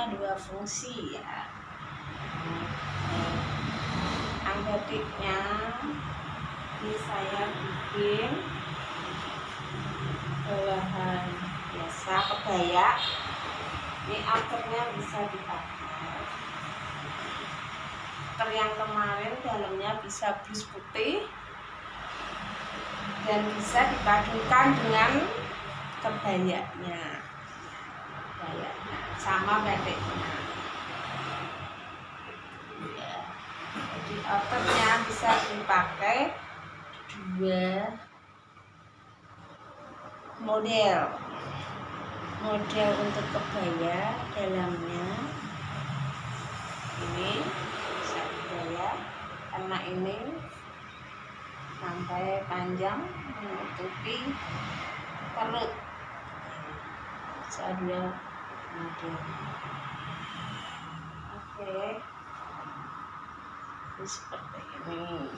punya dua fungsi ya. Batiknya ini saya bikin bahan biasa kebaya. Ini outernya bisa dipakai. Outer yang kemarin dalamnya bisa blus putih dan bisa dipadukan dengan kebayanya sama batiknya. Jadi outernya bisa dipakai dua model untuk kebaya. Dalamnya ini bisa kebaya karena ini sampai panjang menutupi perut. Bisa dua model. Oke, seperti ini.